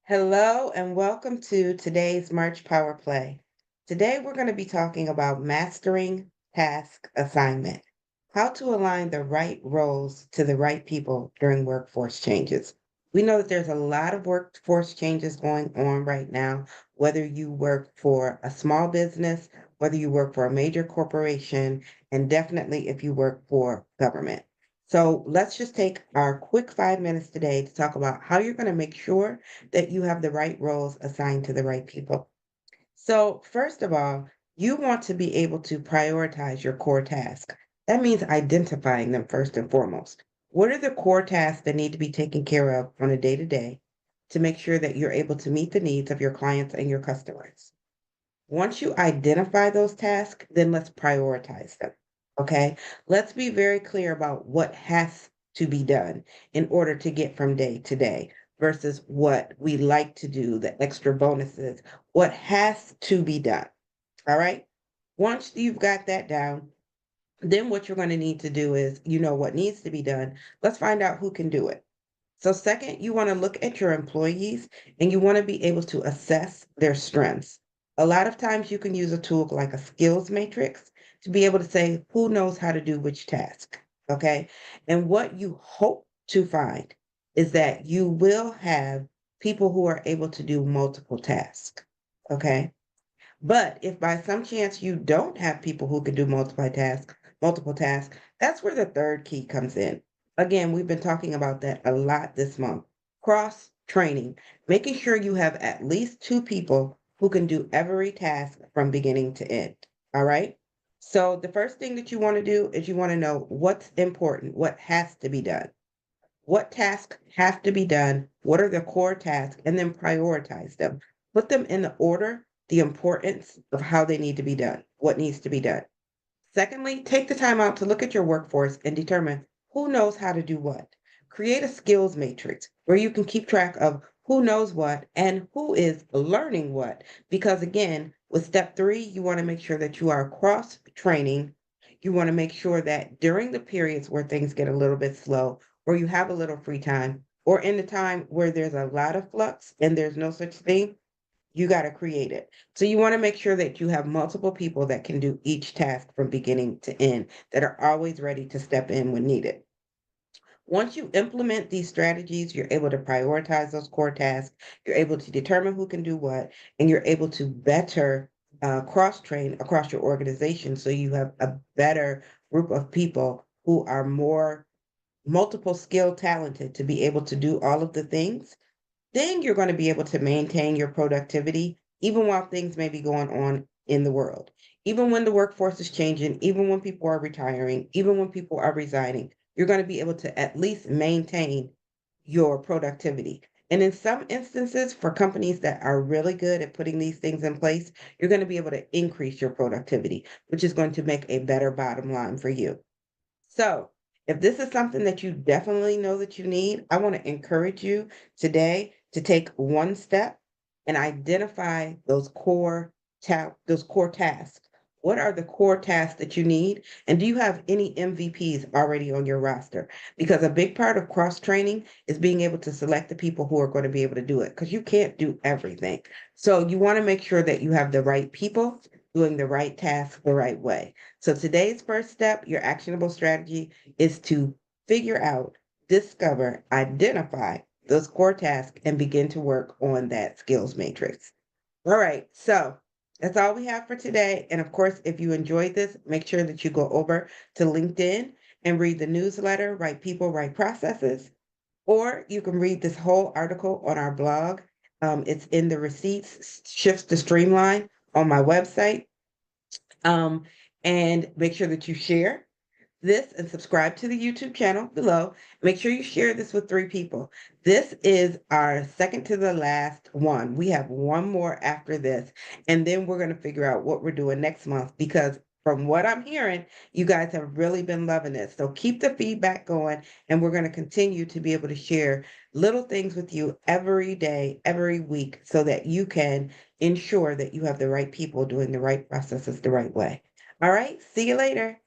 Hello and welcome to today's March Power Play. Today we're going to be talking about mastering task assignment, how to align the right roles to the right people during workforce changes. We know that there's a lot of workforce changes going on right now, whether you work for a small business, whether you work for a major corporation, and definitely if you work for government. So let's just take our quick 5 minutes today to talk about how you're going to make sure that you have the right roles assigned to the right people. So, first of all, you want to be able to prioritize your core task. That means identifying them first and foremost. What are the core tasks that need to be taken care of on a day to day to make sure that you're able to meet the needs of your clients and your customers? Once you identify those tasks, then let's prioritize them. Okay. Let's be very clear about what has to be done in order to get from day to day versus what we like to do, the extra bonuses, what has to be done. All right. Once you've got that down, then what you're going to need to do is, you know, what needs to be done. Let's find out who can do it. So, second, you want to look at your employees and you want to be able to assess their strengths. A lot of times you can use a tool like a skills matrix to be able to say who knows how to do which task. Okay. And what you hope to find is that you will have people who are able to do multiple tasks. Okay. But if by some chance you don't have people who can do multiple tasks, that's where the third key comes in. Again, we've been talking about that a lot this month. Cross training, making sure you have at least two people who can do every task from beginning to end. All right. So the first thing that you want to do is you want to know what's important, what has to be done. What tasks have to be done? What are the core tasks? And then prioritize them. Put them in the order, the importance of how they need to be done, what needs to be done. Secondly, take the time out to look at your workforce and determine who knows how to do what. Create a skills matrix where you can keep track of who knows what and who is learning what. Because again, with step three, you want to make sure that you are cross training. You want to make sure that during the periods where things get a little bit slow, or you have a little free time, or in the time where there's a lot of flux and there's no such thing, you got to create it. So you want to make sure that you have multiple people that can do each task from beginning to end, that are always ready to step in when needed. Once you implement these strategies, you're able to prioritize those core tasks, you're able to determine who can do what, and you're able to better cross train across your organization so you have a better group of people who are more multiple skill talented to be able to do all of the things. Then you're going to be able to maintain your productivity even while things may be going on in the world. Even when the workforce is changing, even when people are retiring, even when people are resigning, you're going to be able to at least maintain your productivity. And in some instances, for companies that are really good at putting these things in place, you're going to be able to increase your productivity, which is going to make a better bottom line for you. So, if this is something that you definitely know that you need, I want to encourage you today to take one step and identify those core tasks. What are the core tasks that you need? And do you have any MVPs already on your roster? Because a big part of cross training is being able to select the people who are going to be able to do it because you can't do everything. So you want to make sure that you have the right people doing the right task the right way. So today's first step, your actionable strategy is to figure out, discover, identify those core tasks and begin to work on that skills matrix. All right. So that's all we have for today. And of course, if you enjoyed this, make sure that you go over to LinkedIn and read the newsletter, Right People, Right Processes, or you can read this whole article on our blog. It's in the receipts, shifts to streamline on my website. Um, and make sure that you share this and subscribe to the YouTube channel below. Make sure you share this with 3 people. This is our second to the last one. We have one more after this, and then we're going to figure out what we're doing next month because from what I'm hearing, you guys have really been loving it. So keep the feedback going, and we're going to continue to be able to share little things with you every day, every week, so that you can ensure that you have the right people doing the right processes the right way. All right, see you later.